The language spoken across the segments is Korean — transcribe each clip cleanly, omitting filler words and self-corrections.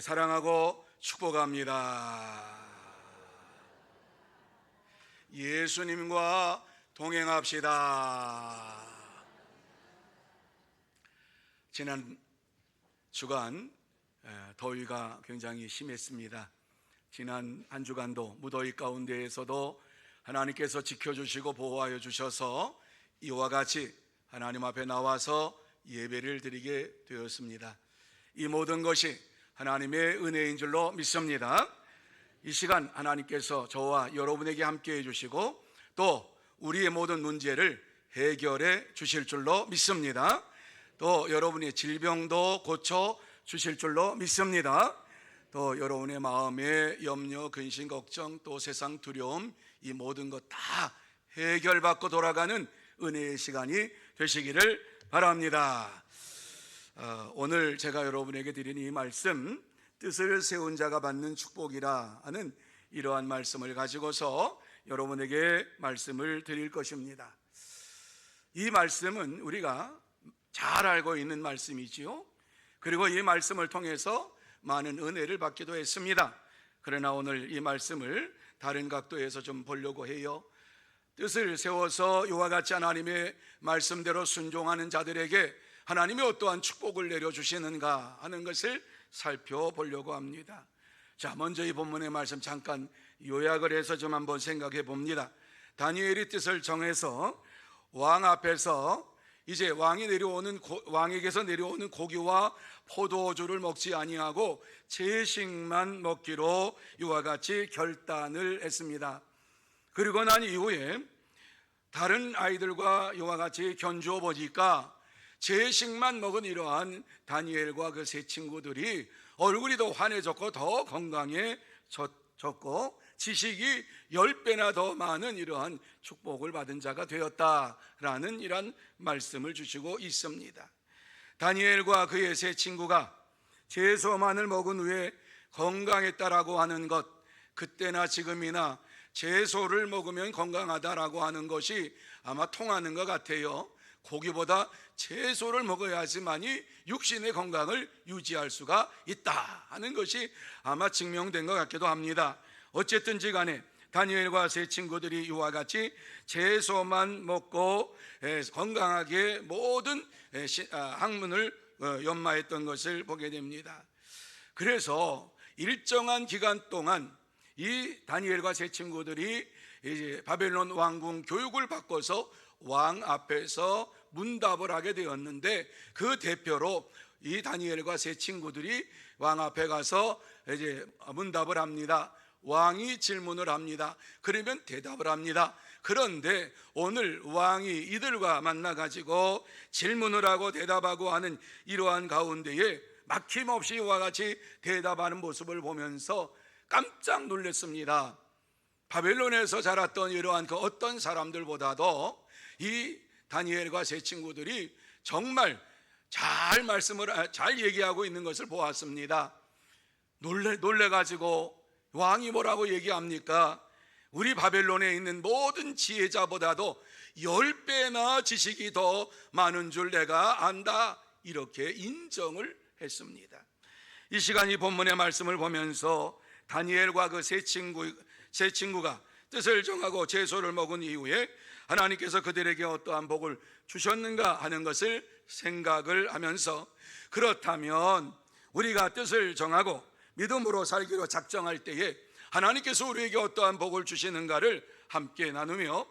사랑하고 축복합니다. 예수님과 동행합시다. 지난 주간 더위가 굉장히 심했습니다. 지난 한 주간도 무더위 가운데에서도 하나님께서 지켜주시고 보호하여 주셔서 이와 같이 하나님 앞에 나와서 예배를 드리게 되었습니다. 이 모든 것이 하나님의 은혜인 줄로 믿습니다. 이 시간 하나님께서 저와 여러분에게 함께 해주시고 또 우리의 모든 문제를 해결해 주실 줄로 믿습니다. 또 여러분의 질병도 고쳐 주실 줄로 믿습니다. 또 여러분의 마음의 염려, 근심, 걱정, 또 세상 두려움, 이 모든 것 다 해결받고 돌아가는 은혜의 시간이 되시기를 바랍니다. 오늘 제가 여러분에게 드린 이 말씀, 뜻을 세운 자가 받는 축복이라 하는 이러한 말씀을 가지고서 여러분에게 말씀을 드릴 것입니다. 이 말씀은 우리가 잘 알고 있는 말씀이지요. 그리고 이 말씀을 통해서 많은 은혜를 받기도 했습니다. 그러나 오늘 이 말씀을 다른 각도에서 좀 보려고 해요. 뜻을 세워서 이와 같이 하나님의 말씀대로 순종하는 자들에게 하나님이 어떠한 축복을 내려주시는가 하는 것을 살펴보려고 합니다. 자, 먼저 이 본문의 말씀 잠깐 요약을 해서 좀 한번 생각해 봅니다. 다니엘이 뜻을 정해서 왕 앞에서 이제 왕에게서 내려오는 고기와 포도주를 먹지 아니하고 채식만 먹기로 이와 같이 결단을 했습니다. 그리고 난 이후에 다른 아이들과 이와 같이 견주어 보니까 채식만 먹은 이러한 다니엘과 그 세 친구들이 얼굴이 더 환해졌고 더 건강해졌고 지식이 10배나 더 많은 이러한 축복을 받은 자가 되었다라는 이러한 말씀을 주시고 있습니다. 다니엘과 그의 세 친구가 채소만을 먹은 후에 건강했다라고 하는 것, 그때나 지금이나 채소를 먹으면 건강하다라고 하는 것이 아마 통하는 것 같아요. 고기보다 채소를 먹어야지만이 육신의 건강을 유지할 수가 있다 하는 것이 아마 증명된 것 같기도 합니다. 어쨌든지 간에 다니엘과 세 친구들이 이와 같이 채소만 먹고 건강하게 모든 학문을 연마했던 것을 보게 됩니다. 그래서 일정한 기간 동안 이 다니엘과 세 친구들이 이제 바벨론 왕궁 교육을 받고서 왕 앞에서 문답을 하게 되었는데, 그 대표로 이 다니엘과 세 친구들이 왕 앞에 가서 이제 문답을 합니다. 왕이 질문을 합니다. 그러면 대답을 합니다. 그런데 오늘 왕이 이들과 만나가지고 질문을 하고 대답하고 하는 이러한 가운데에 막힘없이 이와 같이 대답하는 모습을 보면서 깜짝 놀랐습니다. 바벨론에서 자랐던 이러한 그 어떤 사람들보다도 이 다니엘과 세 친구들이 정말 잘 얘기하고 있는 것을 보았습니다. 놀래가지고 왕이 뭐라고 얘기합니까? 우리 바벨론에 있는 모든 지혜자보다도 10배나 지식이 더 많은 줄 내가 안다, 이렇게 인정을 했습니다. 이 시간 이 본문의 말씀을 보면서 다니엘과 그 세 친구가 뜻을 정하고 채소를 먹은 이후에 하나님께서 그들에게 어떠한 복을 주셨는가 하는 것을 생각을 하면서, 그렇다면 우리가 뜻을 정하고 믿음으로 살기로 작정할 때에 하나님께서 우리에게 어떠한 복을 주시는가를 함께 나누며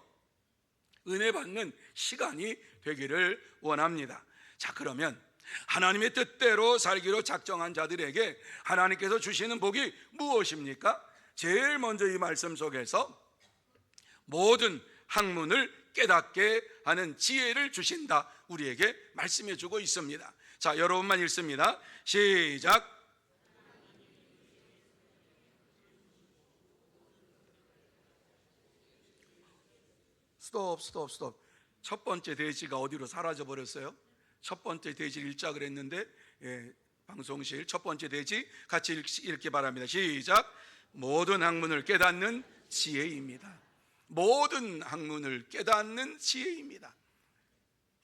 은혜 받는 시간이 되기를 원합니다. 자, 그러면 하나님의 뜻대로 살기로 작정한 자들에게 하나님께서 주시는 복이 무엇입니까? 제일 먼저 이 말씀 속에서 모든 학문을 깨닫게 하는 지혜를 주신다, 우리에게 말씀해 주고 있습니다. 자, 여러분만 읽습니다. 시작. 스톱. 첫 번째 돼지가 어디로 사라져 버렸어요? 첫 번째 돼지 읽자 그랬는데, 방송실 첫 번째 돼지 같이 읽기 바랍니다. 시작. 모든 학문을 깨닫는 지혜입니다. 모든 학문을 깨닫는 지혜입니다.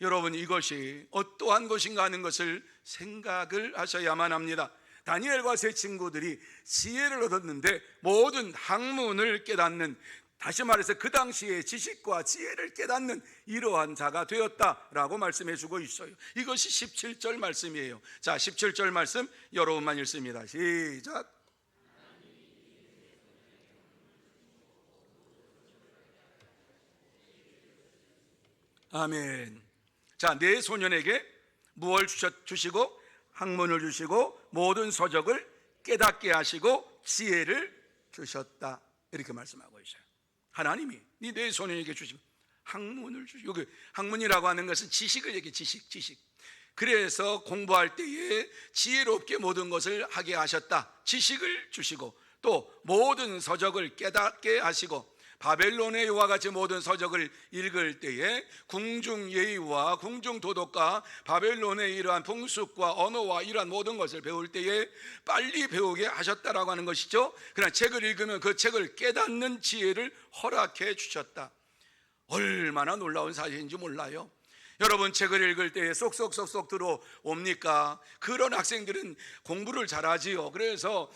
여러분, 이것이 어떠한 것인가 하는 것을 생각을 하셔야만 합니다. 다니엘과 세 친구들이 지혜를 얻었는데 모든 학문을 깨닫는, 다시 말해서 그 당시에 지식과 지혜를 깨닫는 이러한 자가 되었다라고 말씀해 주고 있어요. 이것이 17절 말씀이에요. 자, 17절 말씀 여러분만 읽습니다. 시작. 아멘. 자, 네 소년에게 무엇을 주시고 학문을 주시고 모든 서적을 깨닫게 하시고 지혜를 주셨다, 이렇게 말씀하고 있어요. 하나님이 네 소년에게 주시고 학문을 주시고, 여기 학문이라고 하는 것은 지식을 얘기해. 지식. 그래서 공부할 때에 지혜롭게 모든 것을 하게 하셨다. 지식을 주시고 또 모든 서적을 깨닫게 하시고, 바벨론의 이와 같이 모든 서적을 읽을 때에 궁중 예의와 궁중 도덕과 바벨론의 이러한 풍습과 언어와 이러한 모든 것을 배울 때에 빨리 배우게 하셨다라고 하는 것이죠. 그러나 책을 읽으면 그 책을 깨닫는 지혜를 허락해 주셨다. 얼마나 놀라운 사실인지 몰라요. 여러분, 책을 읽을 때에 쏙쏙쏙쏙 들어옵니까? 그런 학생들은 공부를 잘하지요. 그래서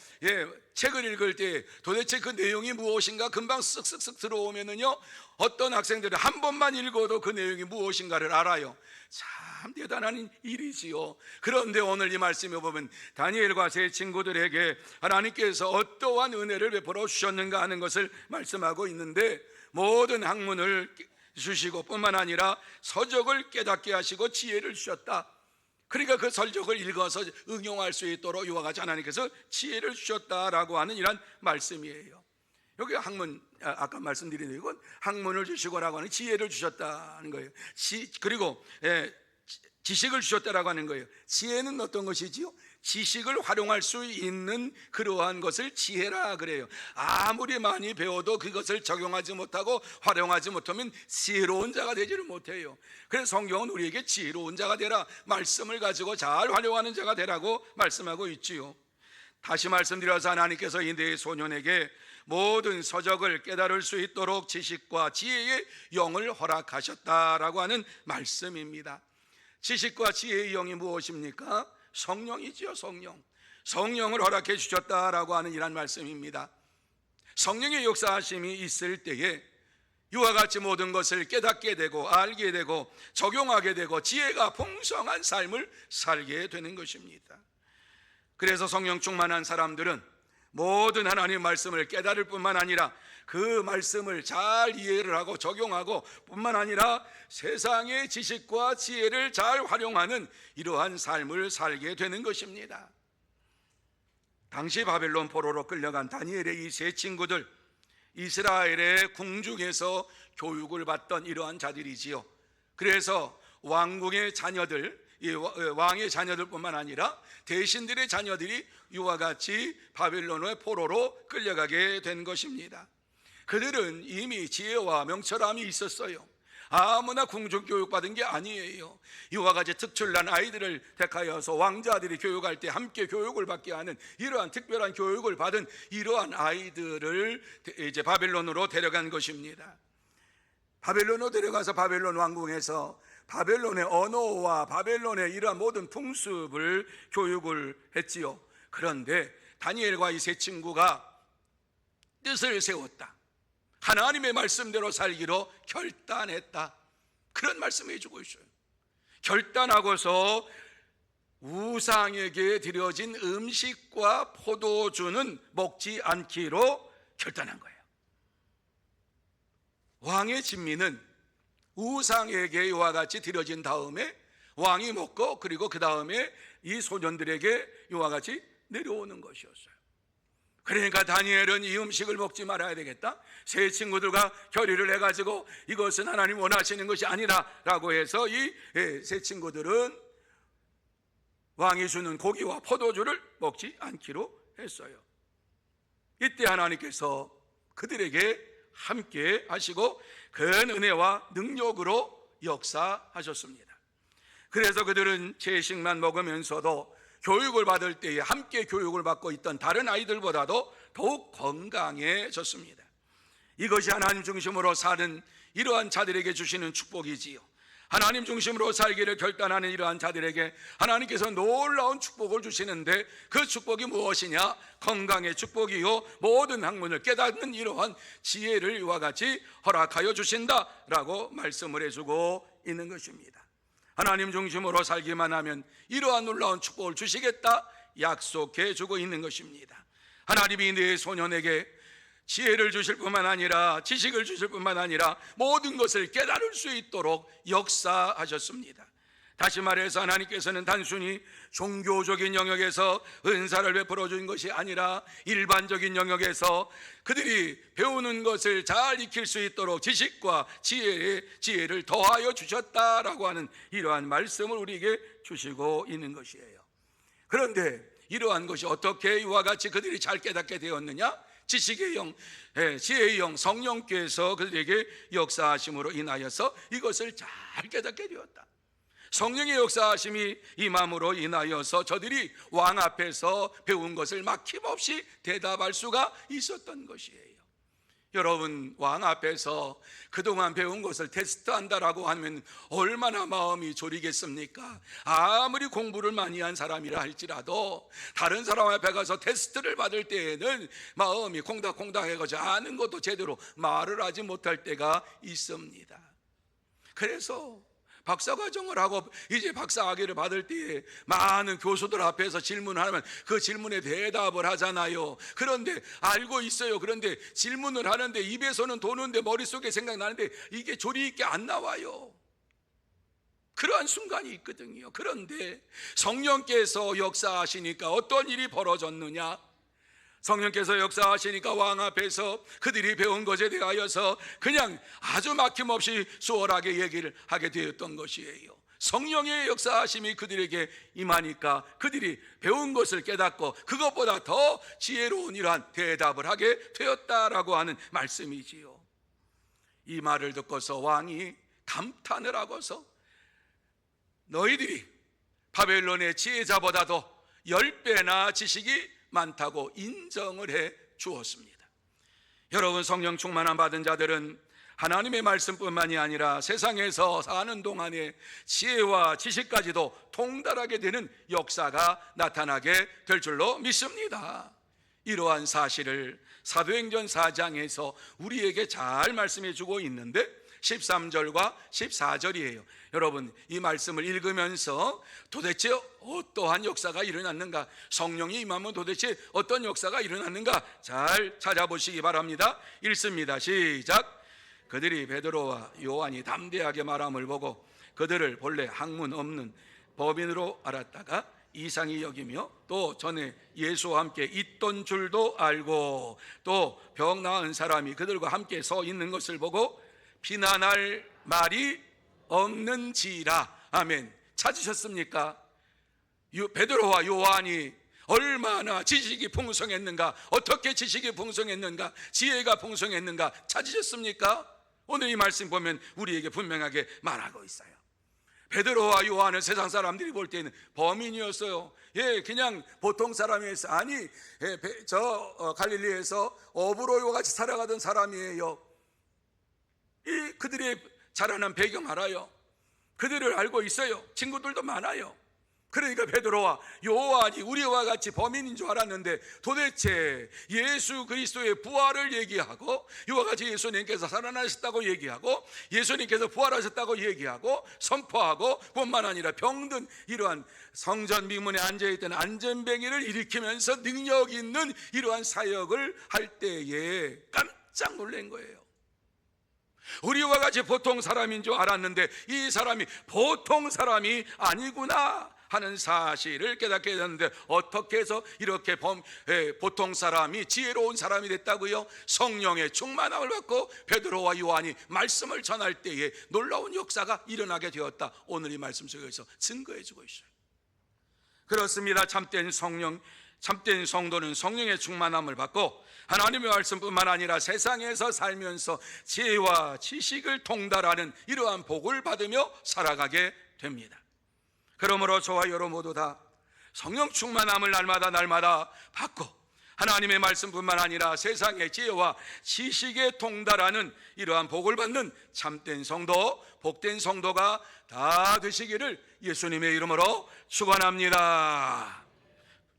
책을 읽을 때 도대체 그 내용이 무엇인가 금방 쓱쓱쓱 들어오면은요, 어떤 학생들은 한 번만 읽어도 그 내용이 무엇인가를 알아요. 참 대단한 일이지요. 그런데 오늘 이 말씀에 보면 다니엘과 세 친구들에게 하나님께서 어떠한 은혜를 베풀어 주셨는가 하는 것을 말씀하고 있는데, 모든 학문을 주시고 뿐만 아니라 서적을 깨닫게 하시고 지혜를 주셨다. 그러니까 그 서적을 읽어서 응용할 수 있도록 이와 같이 하나님께서 지혜를 주셨다라고 하는 이런 말씀이에요. 여기 학문, 아까 말씀드린 이건 학문을 주시고라고 하는 지혜를 주셨다는 거예요. 그리고 지식을 주셨다라고 하는 거예요. 지혜는 어떤 것이지요? 지식을 활용할 수 있는 그러한 것을 지혜라 그래요. 아무리 많이 배워도 그것을 적용하지 못하고 활용하지 못하면 지혜로운 자가 되지를 못해요. 그래서 성경은 우리에게 지혜로운 자가 되라, 말씀을 가지고 잘 활용하는 자가 되라고 말씀하고 있지요. 다시 말씀드려서 하나님께서 이 네 소년에게 모든 서적을 깨달을 수 있도록 지식과 지혜의 영을 허락하셨다라고 하는 말씀입니다. 지식과 지혜의 영이 무엇입니까? 성령이지요. 성령을 허락해 주셨다라고 하는 이란 말씀입니다. 성령의 역사하심이 있을 때에 이와 같이 모든 것을 깨닫게 되고 알게 되고 적용하게 되고 지혜가 풍성한 삶을 살게 되는 것입니다. 그래서 성령 충만한 사람들은 모든 하나님의 말씀을 깨달을 뿐만 아니라 그 말씀을 잘 이해를 하고 적용하고 뿐만 아니라 세상의 지식과 지혜를 잘 활용하는 이러한 삶을 살게 되는 것입니다. 당시 바벨론 포로로 끌려간 다니엘의 이 세 친구들, 이스라엘의 궁중에서 교육을 받던 이러한 자들이지요. 그래서 왕궁의 자녀들, 왕의 자녀들뿐만 아니라 대신들의 자녀들이 이와 같이 바벨론의 포로로 끌려가게 된 것입니다. 그들은 이미 지혜와 명철함이 있었어요. 아무나 궁중교육 받은 게 아니에요. 이와 같이 특출난 아이들을 택하여서 왕자들이 교육할 때 함께 교육을 받게 하는 이러한 특별한 교육을 받은 이러한 아이들을 이제 바벨론으로 데려간 것입니다. 바벨론으로 데려가서 바벨론 왕궁에서 바벨론의 언어와 바벨론의 이러한 모든 풍습을 교육을 했지요. 그런데 다니엘과 이 세 친구가 뜻을 세웠다. 하나님의 말씀대로 살기로 결단했다. 그런 말씀을 해주고 있어요. 결단하고서 우상에게 드려진 음식과 포도주는 먹지 않기로 결단한 거예요. 왕의 진미는 우상에게 이와 같이 드려진 다음에 왕이 먹고 그리고 그 다음에 이 소년들에게 이와 같이 내려오는 것이었어요. 그러니까 다니엘은 이 음식을 먹지 말아야 되겠다. 세 친구들과 결의를 해가지고 이것은 하나님 원하시는 것이 아니라 라고 해서 이 세 친구들은 왕이 주는 고기와 포도주를 먹지 않기로 했어요. 이때 하나님께서 그들에게 함께 하시고 큰 은혜와 능력으로 역사하셨습니다. 그래서 그들은 채식만 먹으면서도 교육을 받을 때에 함께 교육을 받고 있던 다른 아이들보다도 더욱 건강해졌습니다. 이것이 하나님 중심으로 사는 이러한 자들에게 주시는 축복이지요. 하나님 중심으로 살기를 결단하는 이러한 자들에게 하나님께서 놀라운 축복을 주시는데, 그 축복이 무엇이냐? 건강의 축복이요 모든 학문을 깨닫는 이러한 지혜를 이와 같이 허락하여 주신다라고 말씀을 해주고 있는 것입니다. 하나님 중심으로 살기만 하면 이러한 놀라운 축복을 주시겠다 약속해 주고 있는 것입니다. 하나님이 내 소년에게 지혜를 주실 뿐만 아니라 지식을 주실 뿐만 아니라 모든 것을 깨달을 수 있도록 역사하셨습니다. 다시 말해서 하나님께서는 단순히 종교적인 영역에서 은사를 베풀어 준 것이 아니라 일반적인 영역에서 그들이 배우는 것을 잘 익힐 수 있도록 지식과 지혜를 더하여 주셨다라고 하는 이러한 말씀을 우리에게 주시고 있는 것이에요. 그런데 이러한 것이 어떻게 이와 같이 그들이 잘 깨닫게 되었느냐? 지식의 영, 지혜의 영 성령께서 그들에게 역사하심으로 인하여서 이것을 잘 깨닫게 되었다. 성령의 역사하심이 임함으로 인하여서 저들이 왕 앞에서 배운 것을 막힘없이 대답할 수가 있었던 것이에요. 여러분, 왕 앞에서 그동안 배운 것을 테스트한다라고 하면 얼마나 마음이 졸이겠습니까? 아무리 공부를 많이 한 사람이라 할지라도 다른 사람 앞에 가서 테스트를 받을 때에는 마음이 콩닥콩닥해가지고 아는 것도 제대로 말을 하지 못할 때가 있습니다. 그래서 박사과정을 하고 이제 박사학위를 받을 때에 많은 교수들 앞에서 질문을 하면 그 질문에 대답을 하잖아요. 그런데 알고 있어요. 그런데 질문을 하는데 입에서는 도는데 머릿속에 생각나는데 이게 조리 있게 안 나와요. 그러한 순간이 있거든요. 그런데 성령께서 역사하시니까 어떤 일이 벌어졌느냐? 성령께서 역사하시니까 왕 앞에서 그들이 배운 것에 대하여서 그냥 아주 막힘없이 수월하게 얘기를 하게 되었던 것이에요. 성령의 역사하심이 그들에게 임하니까 그들이 배운 것을 깨닫고 그것보다 더 지혜로운 이러한 대답을 하게 되었다라고 하는 말씀이지요. 이 말을 듣고서 왕이 감탄을 하고서 너희들이 바벨론의 지혜자보다도 10배나 지식이 많다고 인정을 해 주었습니다. 여러분, 성령 충만함 받은 자들은 하나님의 말씀뿐만이 아니라 세상에서 사는 동안에 지혜와 지식까지도 통달하게 되는 역사가 나타나게 될 줄로 믿습니다. 이러한 사실을 사도행전 4장에서 우리에게 잘 말씀해 주고 있는데 13절과 14절이에요. 여러분, 이 말씀을 읽으면서 도대체 어떠한 역사가 일어났는가, 성령이 임하면 도대체 어떤 역사가 일어났는가 잘 찾아보시기 바랍니다. 읽습니다. 시작. 그들이 베드로와 요한이 담대하게 말함을 보고 그들을 본래 학문 없는 법인으로 알았다가 이상히 여기며 또 전에 예수와 함께 있던 줄도 알고 또 병 나은 사람이 그들과 함께 서 있는 것을 보고 비난할 말이 없는지라. 아멘. 찾으셨습니까? 베드로와 요한이 얼마나 지식이 풍성했는가, 어떻게 지식이 풍성했는가, 지혜가 풍성했는가 찾으셨습니까? 오늘 이 말씀 보면 우리에게 분명하게 말하고 있어요. 베드로와 요한은 세상 사람들이 볼 때는 범인이었어요. 그냥 보통 사람이었어요. 아니, 갈릴리에서 어부로 같이 살아가던 사람이에요. 그들의 자라난 배경 알아요. 그들을 알고 있어요. 친구들도 많아요. 그러니까 베드로와 요한이 우리와 같이 범인인 줄 알았는데 도대체 예수 그리스도의 부활을 얘기하고 이와 같이 예수님께서 살아나셨다고 얘기하고 예수님께서 부활하셨다고 얘기하고 선포하고 뿐만 아니라 병든 이러한 성전 미문에 앉아있던 안전뱅이를 일으키면서 능력 있는 이러한 사역을 할 때에 깜짝 놀란 거예요. 우리와 같이 보통 사람인 줄 알았는데 이 사람이 보통 사람이 아니구나 하는 사실을 깨닫게 되는데, 어떻게 해서 이렇게 보통 사람이 지혜로운 사람이 됐다고요? 성령의 충만함을 받고 베드로와 요한이 말씀을 전할 때에 놀라운 역사가 일어나게 되었다. 오늘 이 말씀 속에서 증거해 주고 있어요. 그렇습니다. 참된 성도는 성령의 충만함을 받고 하나님의 말씀뿐만 아니라 세상에서 살면서 지혜와 지식을 통달하는 이러한 복을 받으며 살아가게 됩니다. 그러므로 저와 여러분 모두 다 성령 충만함을 날마다 받고 하나님의 말씀뿐만 아니라 세상의 지혜와 지식에 통달하는 이러한 복을 받는 참된 성도, 복된 성도가 다 되시기를 예수님의 이름으로 축원합니다.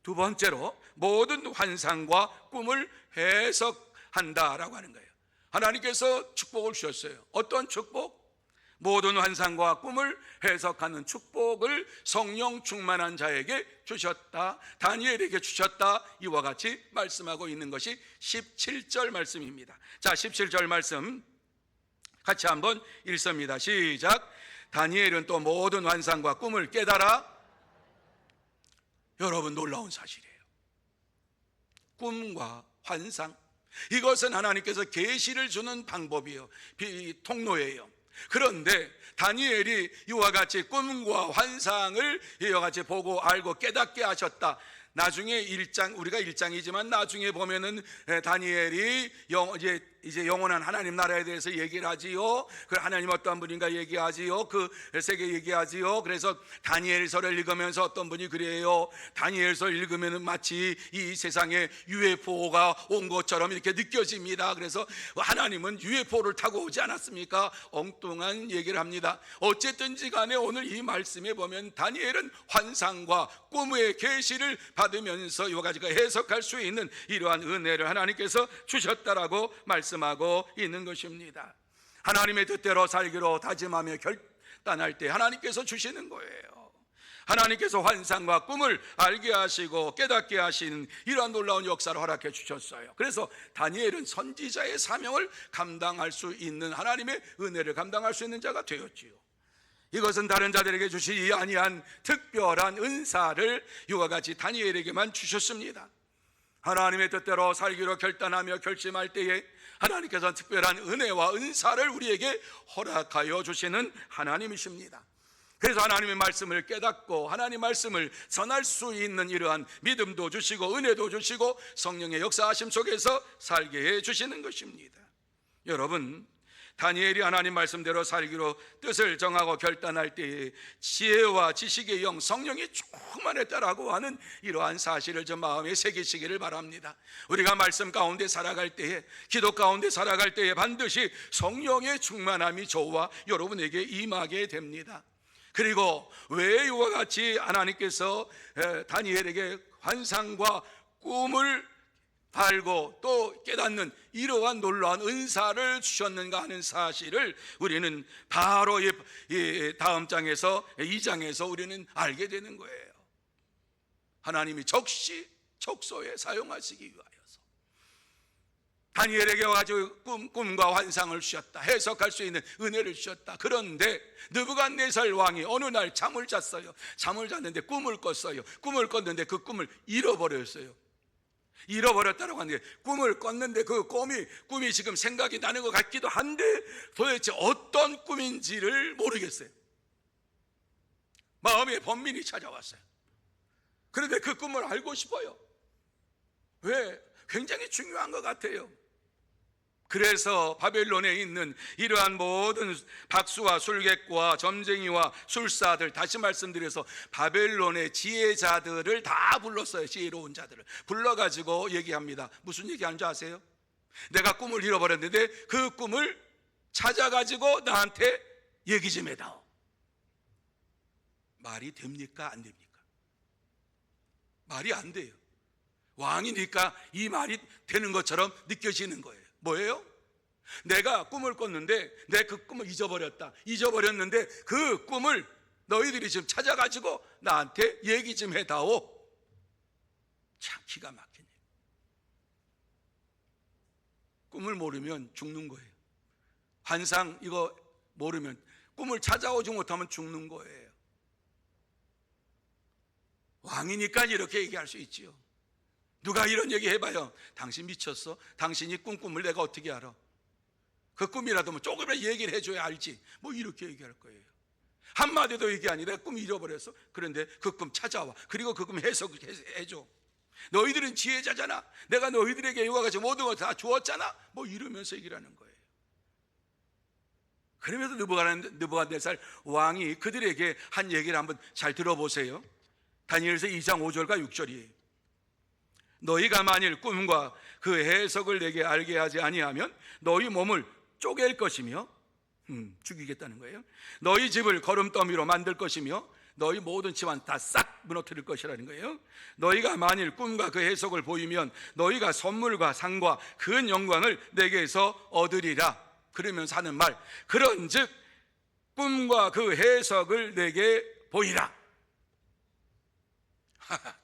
두 번째로 모든 환상과 꿈을 해석한다라고 하는 거예요. 하나님께서 축복을 주셨어요. 어떤 축복? 모든 환상과 꿈을 해석하는 축복을 성령 충만한 자에게 주셨다, 다니엘에게 주셨다, 이와 같이 말씀하고 있는 것이 17절 말씀입니다. 자, 17절 말씀 같이 한번 읽습니다. 시작. 다니엘은 또 모든 환상과 꿈을 깨달아. 여러분, 놀라운 사실이에요. 꿈과 환상, 이것은 하나님께서 계시를 주는 방법이에요. 통로예요. 그런데 다니엘이 이와 같이 꿈과 환상을 이와 같이 보고 알고 깨닫게 하셨다. 나중에 1장, 우리가 1장이지만 나중에 보면은 다니엘이 이제 영원한 하나님 나라에 대해서 얘기를 하지요. 그 하나님 어떤 분인가 얘기하지요. 그 세계 얘기하지요. 그래서 다니엘서를 읽으면서 어떤 분이 그래요. 다니엘서 읽으면은 마치 이 세상에 UFO가 온 것처럼 이렇게 느껴집니다. 그래서 하나님은 UFO를 타고 오지 않았습니까? 엉뚱한 얘기를 합니다. 어쨌든지 간에 오늘 이 말씀에 보면 다니엘은 환상과 꿈의 계시를 받으면서 이와 가지가 해석할 수 있는 이러한 은혜를 하나님께서 주셨다라고 말씀하고 있는 것입니다. 하나님의 뜻대로 살기로 다짐하며 결단할 때 하나님께서 주시는 거예요. 하나님께서 환상과 꿈을 알게 하시고 깨닫게 하시는 이러한 놀라운 역사를 허락해 주셨어요. 그래서 다니엘은 선지자의 사명을 감당할 수 있는, 하나님의 은혜를 감당할 수 있는 자가 되었지요. 이것은 다른 자들에게 주시지 아니한 특별한 은사를 이와 같이 다니엘에게만 주셨습니다. 하나님의 뜻대로 살기로 결단하며 결심할 때에 하나님께서 특별한 은혜와 은사를 우리에게 허락하여 주시는 하나님이십니다. 그래서 하나님의 말씀을 깨닫고 하나님 말씀을 전할 수 있는 이러한 믿음도 주시고 은혜도 주시고 성령의 역사하심 속에서 살게 해 주시는 것입니다. 여러분, 다니엘이 하나님 말씀대로 살기로 뜻을 정하고 결단할 때에 지혜와 지식의 영, 성령이 충만했다라고 하는 이러한 사실을 저 마음에 새기시기를 바랍니다. 우리가 말씀 가운데 살아갈 때에, 기도 가운데 살아갈 때에 반드시 성령의 충만함이 저와 여러분에게 임하게 됩니다. 그리고 왜 이와 같이 하나님께서 다니엘에게 환상과 꿈을 알고 또 깨닫는 이러한 놀라운 은사를 주셨는가 하는 사실을 우리는 바로 이 다음 장에서, 2장에서 우리는 알게 되는 거예요. 하나님이 적시 적소에 사용하시기 위하여서 다니엘에게 와가지고 꿈과 환상을 주셨다, 해석할 수 있는 은혜를 주셨다. 그런데 느부갓네살 왕이 어느 날 잠을 잤어요. 잠을 잤는데 꿈을 꿨어요. 꿈을 꿨는데 그 꿈을 잃어버렸어요. 잃어버렸다고 하는데, 꿈을 꿨는데 그 꿈이 지금 생각이 나는 것 같기도 한데 도대체 어떤 꿈인지를 모르겠어요. 마음에 번민이 찾아왔어요. 그런데 그 꿈을 알고 싶어요. 왜? 굉장히 중요한 것 같아요. 그래서 바벨론에 있는 이러한 모든 박수와 술객과 점쟁이와 술사들, 다시 말씀드려서 바벨론의 지혜자들을 다 불렀어요. 지혜로운 자들을 불러가지고 얘기합니다. 무슨 얘기하는지 아세요? 내가 꿈을 잃어버렸는데 그 꿈을 찾아가지고 나한테 얘기 좀 해다오. 말이 됩니까? 안 됩니까? 말이 안 돼요. 왕이니까 이 말이 되는 것처럼 느껴지는 거예요. 뭐예요? 내가 꿈을 꿨는데 내 그 꿈을 잊어버렸는데 그 꿈을 너희들이 지금 찾아가지고 나한테 얘기 좀 해다오. 참 기가 막히네. 꿈을 모르면 죽는 거예요. 환상 이거 모르면, 꿈을 찾아오지 못하면 죽는 거예요. 왕이니까 이렇게 얘기할 수 있지요. 누가 이런 얘기 해봐요. 당신 미쳤어? 당신이 꿈을 내가 어떻게 알아? 그 꿈이라도 뭐 조금이라도 얘기를 해줘야 알지. 뭐 이렇게 얘기할 거예요. 한마디도 얘기 아니라 내가 꿈 잃어버렸어. 그런데 그 꿈 찾아와. 그리고 그 꿈 해석해줘. 너희들은 지혜자잖아. 내가 너희들에게 이와 같이 모든 걸 다 주었잖아. 뭐 이러면서 얘기를 하는 거예요. 그러면서 느부갓네살 왕이 그들에게 한 얘기를 한번 잘 들어보세요. 다니엘서 2장 5절과 6절이에요. 너희가 만일 꿈과 그 해석을 내게 알게 하지 아니하면 너희 몸을 쪼갤 것이며 죽이겠다는 거예요. 너희 집을 거름더미로 만들 것이며 너희 모든 집안 다 싹 무너뜨릴 것이라는 거예요. 너희가 만일 꿈과 그 해석을 보이면 너희가 선물과 상과 큰 영광을 내게서 얻으리라. 그러면서 하는 말, 그런즉 꿈과 그 해석을 내게 보이라.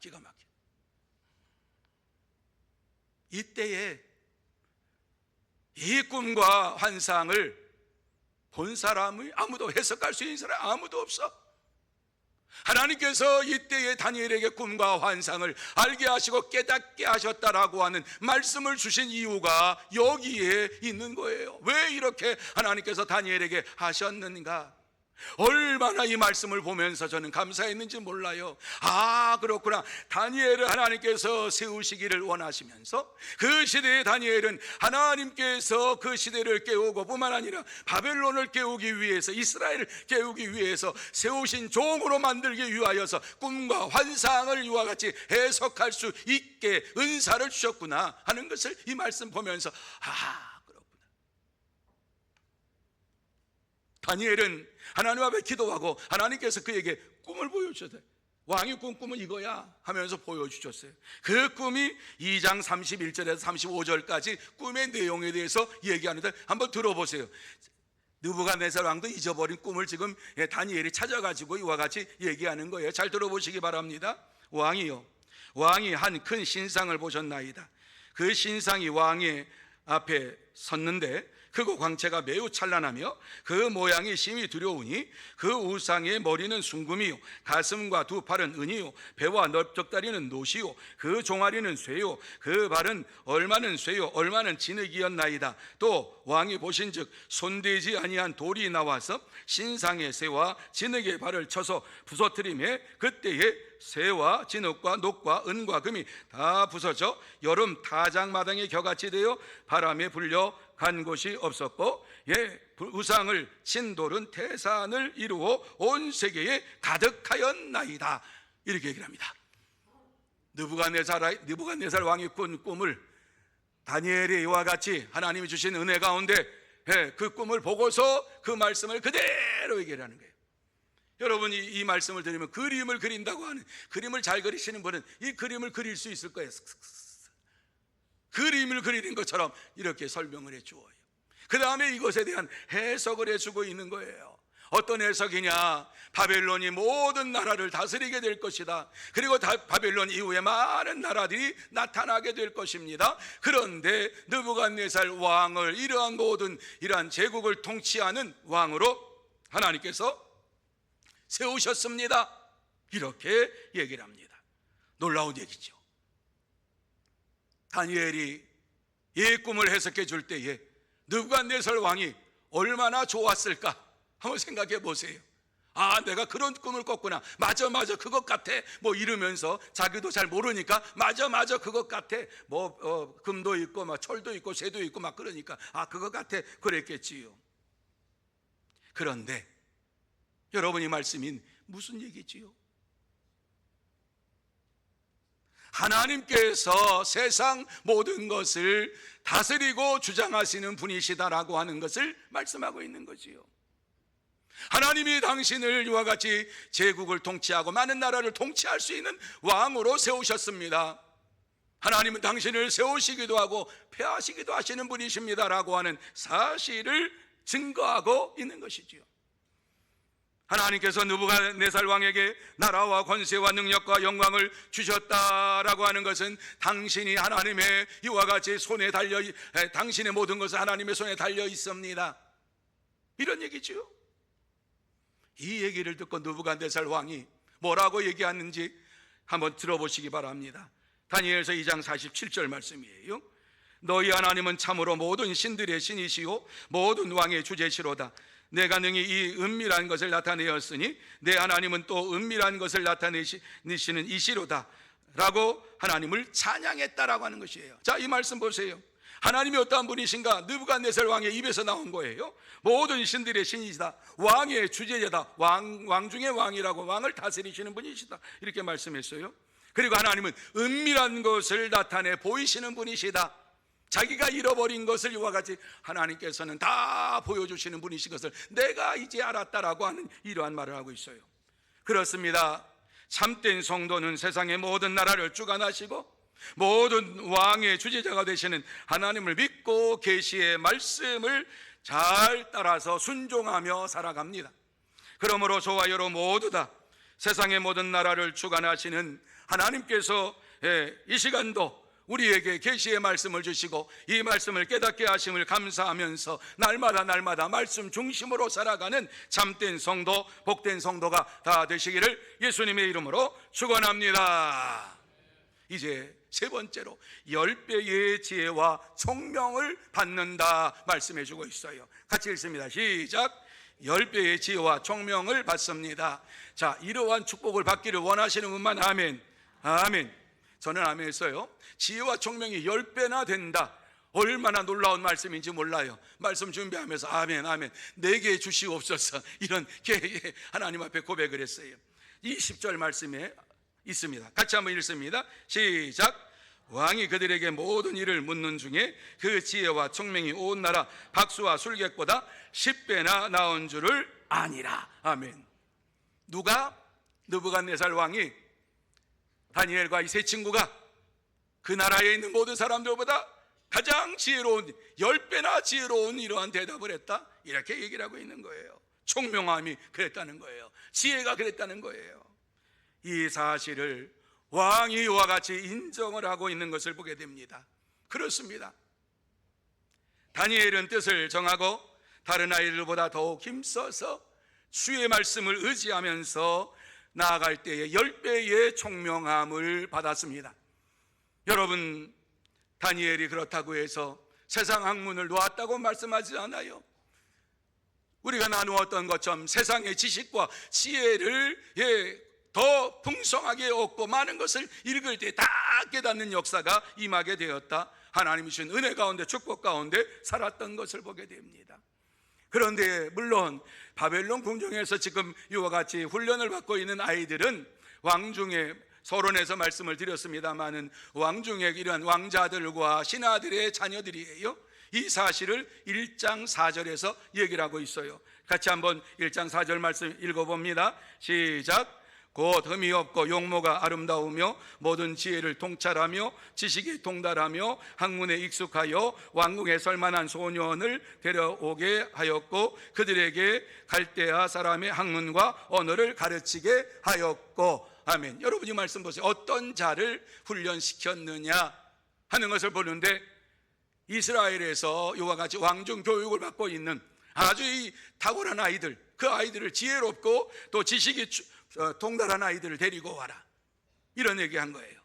기가 막혀. 이때에 이 꿈과 환상을 본 사람이 아무도, 해석할 수 있는 사람이 아무도 없어. 하나님께서 이때에 다니엘에게 꿈과 환상을 알게 하시고 깨닫게 하셨다라고 하는 말씀을 주신 이유가 여기에 있는 거예요. 왜 이렇게 하나님께서 다니엘에게 하셨는가? 얼마나 이 말씀을 보면서 저는 감사했는지 몰라요. 아, 그렇구나. 다니엘을 하나님께서 세우시기를 원하시면서 그 시대의 다니엘은 하나님께서 그 시대를 깨우고 뿐만 아니라 바벨론을 깨우기 위해서, 이스라엘을 깨우기 위해서 세우신 종으로 만들기 위하여서 꿈과 환상을 이와 같이 해석할 수 있게 은사를 주셨구나 하는 것을 이 말씀 보면서 다니엘은 하나님 앞에 기도하고 하나님께서 그에게 꿈을 보여주셨어요. 왕이 꾼 꿈은 이거야 하면서 보여주셨어요. 그 꿈이 2장 31절에서 35절까지 꿈의 내용에 대해서 얘기하는데 한번 들어보세요. 느부갓네살 왕도 잊어버린 꿈을 지금 다니엘이 찾아가지고 이와 같이 얘기하는 거예요. 잘 들어보시기 바랍니다. 왕이요, 왕이 한 큰 신상을 보셨나이다. 그 신상이 왕의 앞에 섰는데 그거 광채가 매우 찬란하며 그 모양이 심히 두려우니 그 우상의 머리는 순금이요, 가슴과 두 팔은 은이요, 배와 넓적다리는 노시요, 그 종아리는 쇠요, 그 발은 얼마는 쇠요, 얼마는 진흙이었나이다. 또 왕이 보신즉 손대지 아니한 돌이 나와서 신상의 쇠와 진흙의 발을 쳐서 부서뜨리매 그때에 쇠와 진흙과 녹과 은과 금이 다 부서져 여름 타작마당의 겨같이 되어 바람에 불려 간 곳이 없었고, 우상을 친 돌은 태산을 이루어 온 세계에 가득하였나이다. 이렇게 얘기를 합니다. 느부갓네살 왕이 꾼 꿈을 다니엘이 이와 같이 하나님이 주신 은혜 가운데 그 꿈을 보고서 그 말씀을 그대로 얘기를 하는 거예요. 여러분이 이 말씀을 들으면 그림을 그린다고 하는, 그림을 잘 그리시는 분은 이 그림을 그릴 수 있을 거예요. 그림을 그리는 것처럼 이렇게 설명을 해주어요. 그 다음에 이것에 대한 해석을 해주고 있는 거예요. 어떤 해석이냐? 바벨론이 모든 나라를 다스리게 될 것이다. 그리고 바벨론 이후에 많은 나라들이 나타나게 될 것입니다. 그런데 느부갓네살 왕을 이러한 모든 이러한 제국을 통치하는 왕으로 하나님께서 세우셨습니다. 이렇게 얘기를 합니다. 놀라운 얘기죠. 다니엘이 이 꿈을 해석해 줄 때에 느부갓네살 왕이 얼마나 좋았을까 한번 생각해 보세요. 아, 내가 그런 꿈을 꿨구나. 맞아 그것 같아. 뭐 이러면서 자기도 잘 모르니까 맞아 그것 같아. 금도 있고 막 철도 있고 쇠도 있고 막 그러니까 그것 같아 그랬겠지요. 그런데 여러분이 말씀인 무슨 얘기지요? 하나님께서 세상 모든 것을 다스리고 주장하시는 분이시다라고 하는 것을 말씀하고 있는 거지요. 하나님이 당신을 이와 같이 제국을 통치하고 많은 나라를 통치할 수 있는 왕으로 세우셨습니다. 하나님은 당신을 세우시기도 하고 폐하시기도 하시는 분이십니다라고 하는 사실을 증거하고 있는 것이지요. 하나님께서 느부갓네살 왕에게 나라와 권세와 능력과 영광을 주셨다라고 하는 것은 당신이 하나님의 이와 같이 손에 달려, 당신의 모든 것은 하나님의 손에 달려 있습니다. 이런 얘기죠. 이 얘기를 듣고 느부갓네살 왕이 뭐라고 얘기하는지 한번 들어보시기 바랍니다. 다니엘서 2장 47절 말씀이에요. 너희 하나님은 참으로 모든 신들의 신이시요 모든 왕의 주제시로다. 내가 능히 이 은밀한 것을 나타내었으니 내 하나님은 또 은밀한 것을 나타내시는 이시로다 라고 하나님을 찬양했다라고 하는 것이에요. 자, 이 말씀 보세요. 하나님이 어떠한 분이신가? 느부갓네살 왕의 입에서 나온 거예요. 모든 신들의 신이시다, 왕의 주제자다, 왕 중의 왕이라고, 왕을 다스리시는 분이시다, 이렇게 말씀했어요. 그리고 하나님은 은밀한 것을 나타내 보이시는 분이시다. 자기가 잃어버린 것을 이와 같이 하나님께서는 다 보여주시는 분이신 것을 내가 이제 알았다라고 하는 이러한 말을 하고 있어요. 그렇습니다. 참된 성도는 세상의 모든 나라를 주관하시고 모든 왕의 주재자가 되시는 하나님을 믿고 계시의 말씀을 잘 따라서 순종하며 살아갑니다. 그러므로 저와 여러분 모두 다 세상의 모든 나라를 주관하시는 하나님께서 이 시간도 우리에게 계시의 말씀을 주시고 이 말씀을 깨닫게 하심을 감사하면서 날마다 말씀 중심으로 살아가는 참된 성도, 복된 성도가 다 되시기를 예수님의 이름으로 축원합니다. 이제 세 번째로 10배의 지혜와 총명을 받는다 말씀해 주고 있어요. 같이 읽습니다. 시작. 10배의 지혜와 총명을 받습니다. 자, 이러한 축복을 받기를 원하시는 분만 아멘. 아멘. 저는 아멘 했어요. 지혜와 총명이 10배나 된다. 얼마나 놀라운 말씀인지 몰라요. 말씀 준비하면서 아멘 아멘 내게 주시옵소서 이런 하나님 앞에 고백을 했어요. 이 10절 말씀에 있습니다. 같이 한번 읽습니다. 시작. 왕이 그들에게 모든 일을 묻는 중에 그 지혜와 총명이 온 나라 박수와 술객보다 10배나 나온 줄을 아니라. 아멘. 누가? 느부갓네살 왕이 다니엘과 이 세 친구가 그 나라에 있는 모든 사람들보다 가장 지혜로운 10배나 지혜로운 이러한 대답을 했다, 이렇게 얘기를 하고 있는 거예요. 총명함이 그랬다는 거예요. 지혜가 그랬다는 거예요. 이 사실을 왕이 이와 같이 인정을 하고 있는 것을 보게 됩니다. 그렇습니다. 다니엘은 뜻을 정하고 다른 아이들보다 더욱 힘써서 주의 말씀을 의지하면서 나아갈 때에 10배의 총명함을 받았습니다. 여러분, 다니엘이 그렇다고 해서 세상 학문을 놓았다고 말씀하지 않아요. 우리가 나누었던 것처럼 세상의 지식과 지혜를 더 풍성하게 얻고 많은 것을 읽을 때 다 깨닫는 역사가 임하게 되었다. 하나님이 주신 은혜 가운데 축복 가운데 살았던 것을 보게 됩니다. 그런데 물론 바벨론 궁정에서 지금 이와 같이 훈련을 받고 있는 아이들은 왕중의 서론에서 말씀을 드렸습니다마는 왕중의 이러한 왕자들과 신하들의 자녀들이에요. 이 사실을 1장 4절에서 얘기를 하고 있어요. 같이 한번 1장 4절 말씀 읽어봅니다. 시작. 곧 흠이 없고 용모가 아름다우며 모든 지혜를 통찰하며 지식이 통달하며 학문에 익숙하여 왕궁에 설만한 소년을 데려오게 하였고 하였고 갈대아 사람의 학문과 언어를 가르치게 하였고. 아멘. 여러분 이 말씀 보세요. 어떤 자를 훈련시켰느냐 하는 것을 보는데 이스라엘에서 이와 같이 왕중 교육을 받고 있는 아주 이 탁월한 아이들, 그 아이들을 지혜롭고 또 지식이 통달한 아이들을 데리고 와라, 이런 얘기한 거예요.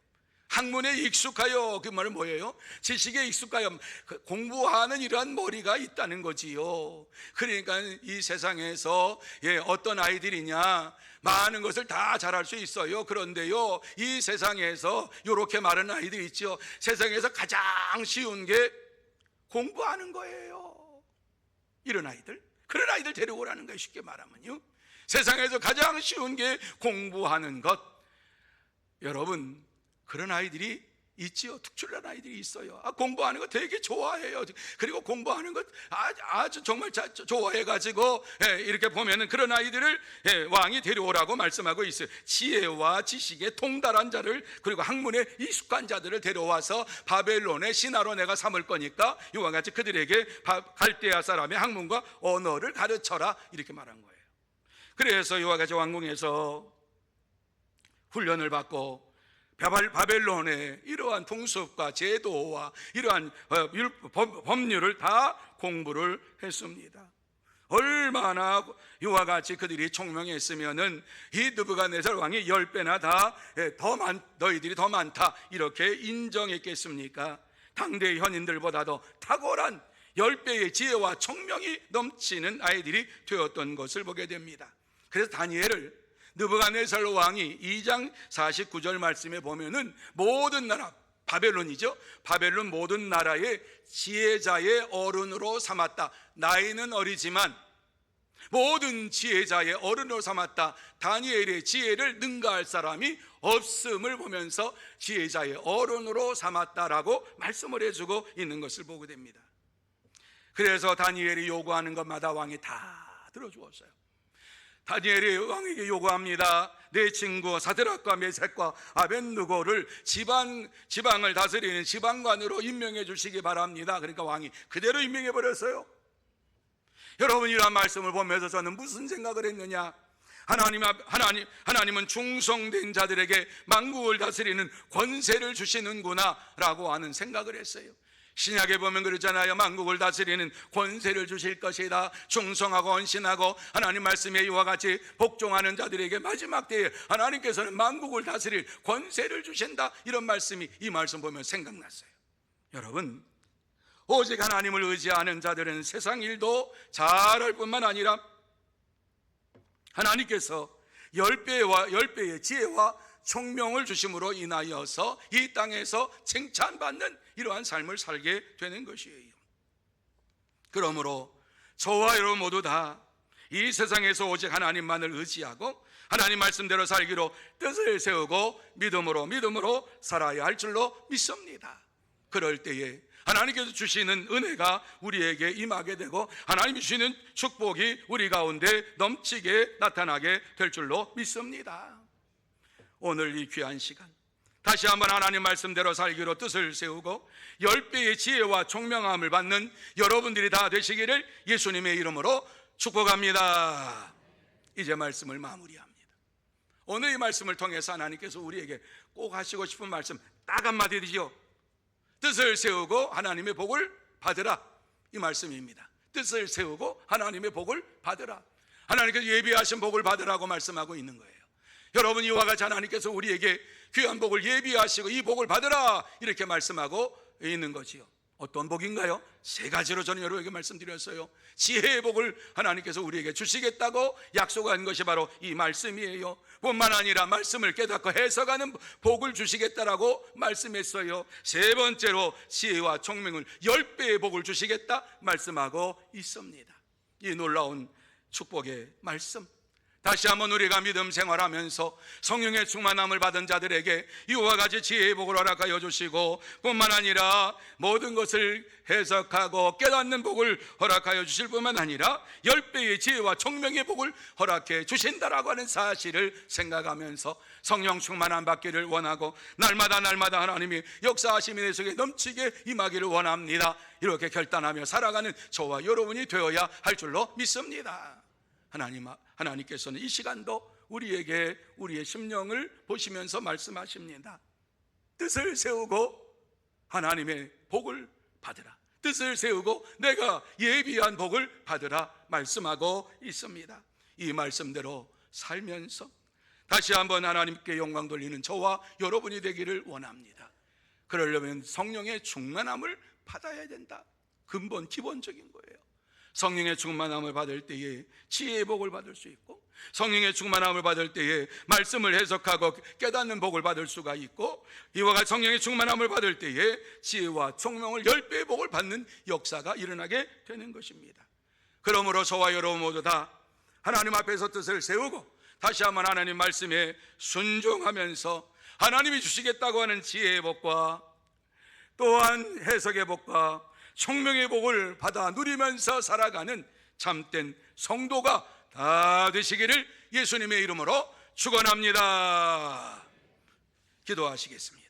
학문에 익숙하여, 그 말은 뭐예요? 지식에 익숙하여 공부하는 이러한 머리가 있다는 거지요. 그러니까 이 세상에서 어떤 아이들이냐, 많은 것을 다 잘할 수 있어요. 그런데요, 이 세상에서 이렇게 말하는 아이들이 있죠. 세상에서 가장 쉬운 게 공부하는 거예요. 이런 아이들, 그런 아이들 데려오라는 거예요. 쉽게 말하면요, 세상에서 가장 쉬운 게 공부하는 것. 여러분, 그런 아이들이 있지요. 특출난 아이들이 있어요. 공부하는 거 되게 좋아해요. 그리고 공부하는 것 아주 정말 좋아해가지고 이렇게 보면은 그런 아이들을 왕이 데려오라고 말씀하고 있어요. 지혜와 지식에 통달한 자를, 그리고 학문에 익숙한 자들을 데려와서 바벨론의 신하로 내가 삼을 거니까 이와 같이 그들에게 갈대아 사람의 학문과 언어를 가르쳐라, 이렇게 말한 거예요. 그래서 이와 같이 왕궁에서 훈련을 받고 바벨론의 이러한 풍습과 제도와 이러한 법률을 다 공부를 했습니다. 얼마나 이와 같이 그들이 총명했으면은 이 느부갓네살 왕이 10배나 너희들이 더 많다, 이렇게 인정했겠습니까? 당대의 현인들보다도 탁월한 10배의 지혜와 총명이 넘치는 아이들이 되었던 것을 보게 됩니다. 그래서 다니엘을 느부갓네살 왕이 2장 49절 말씀에 보면은 모든 나라, 바벨론이죠, 바벨론 모든 나라의 지혜자의 어른으로 삼았다. 나이는 어리지만 모든 지혜자의 어른으로 삼았다. 다니엘의 지혜를 능가할 사람이 없음을 보면서 지혜자의 어른으로 삼았다라고 말씀을 해주고 있는 것을 보게 됩니다. 그래서 다니엘이 요구하는 것마다 왕이 다 들어주었어요. 다니엘이 왕에게 요구합니다. 내 친구 사드락과 메삭과 아벳느고를 지방을 다스리는 지방관으로 임명해 주시기 바랍니다. 그러니까 왕이 그대로 임명해 버렸어요. 여러분, 이러한 말씀을 보면서 저는 무슨 생각을 했느냐? 하나님은 충성된 자들에게 만국을 다스리는 권세를 주시는구나 라고 하는 생각을 했어요. 신약에 보면 그러잖아요. 만국을 다스리는 권세를 주실 것이다. 충성하고 헌신하고 하나님 말씀에 이와 같이 복종하는 자들에게 마지막 때에 하나님께서는 만국을 다스릴 권세를 주신다. 이런 말씀이 이 말씀 보면 생각났어요. 여러분, 오직 하나님을 의지하는 자들은 세상 일도 잘할 뿐만 아니라 하나님께서 10배의 지혜와 총명을 주심으로 인하여서 이 땅에서 칭찬받는 이러한 삶을 살게 되는 것이에요. 그러므로 저와 여러분 모두 다 이 세상에서 오직 하나님만을 의지하고 하나님 말씀대로 살기로 뜻을 세우고 믿음으로 살아야 할 줄로 믿습니다. 그럴 때에 하나님께서 주시는 은혜가 우리에게 임하게 되고 하나님이 주시는 축복이 우리 가운데 넘치게 나타나게 될 줄로 믿습니다. 오늘 이 귀한 시간 다시 한번 하나님 말씀대로 살기로 뜻을 세우고 10배의 지혜와 총명함을 받는 여러분들이 다 되시기를 예수님의 이름으로 축복합니다. 이제 말씀을 마무리합니다. 오늘 이 말씀을 통해서 하나님께서 우리에게 꼭 하시고 싶은 말씀 딱 한마디죠. 뜻을 세우고 하나님의 복을 받으라, 이 말씀입니다. 뜻을 세우고 하나님의 복을 받으라. 하나님께서 예비하신 복을 받으라고 말씀하고 있는 거예요. 여러분, 이와 같이 하나님께서 우리에게 귀한 복을 예비하시고 이 복을 받으라 이렇게 말씀하고 있는 거지요. 어떤 복인가요? 세 가지로 저는 여러분에게 말씀드렸어요. 지혜의 복을 하나님께서 우리에게 주시겠다고 약속한 것이 바로 이 말씀이에요. 뿐만 아니라 말씀을 깨닫고 해석하는 복을 주시겠다라고 말씀했어요. 세 번째로 지혜와 총명을 10배의 복을 주시겠다 말씀하고 있습니다. 이 놀라운 축복의 말씀, 다시 한번 우리가 믿음 생활하면서 성령의 충만함을 받은 자들에게 이와 같이 지혜의 복을 허락하여 주시고 뿐만 아니라 모든 것을 해석하고 깨닫는 복을 허락하여 주실 뿐만 아니라 10배의 지혜와 총명의 복을 허락해 주신다라고 하는 사실을 생각하면서 성령 충만함 받기를 원하고 날마다 하나님이 역사하심이 내 속에 넘치게 임하기를 원합니다. 이렇게 결단하며 살아가는 저와 여러분이 되어야 할 줄로 믿습니다. 하나님께서는 이 시간도 우리에게 우리의 심령을 보시면서 말씀하십니다. 뜻을 세우고 하나님의 복을 받으라. 뜻을 세우고 내가 예비한 복을 받으라 말씀하고 있습니다. 이 말씀대로 살면서 다시 한번 하나님께 영광 돌리는 저와 여러분이 되기를 원합니다. 그러려면 성령의 충만함을 받아야 된다. 기본적인 거예요. 성령의 충만함을 받을 때에 지혜의 복을 받을 수 있고 성령의 충만함을 받을 때에 말씀을 해석하고 깨닫는 복을 받을 수가 있고 이와 같이 성령의 충만함을 받을 때에 지혜와 총명을 10배의 복을 받는 역사가 일어나게 되는 것입니다. 그러므로 저와 여러분 모두 다 하나님 앞에서 뜻을 세우고 다시 한번 하나님 말씀에 순종하면서 하나님이 주시겠다고 하는 지혜의 복과 또한 해석의 복과 총명의 복을 받아 누리면서 살아가는 참된 성도가 다 되시기를 예수님의 이름으로 축원합니다. 기도하시겠습니다.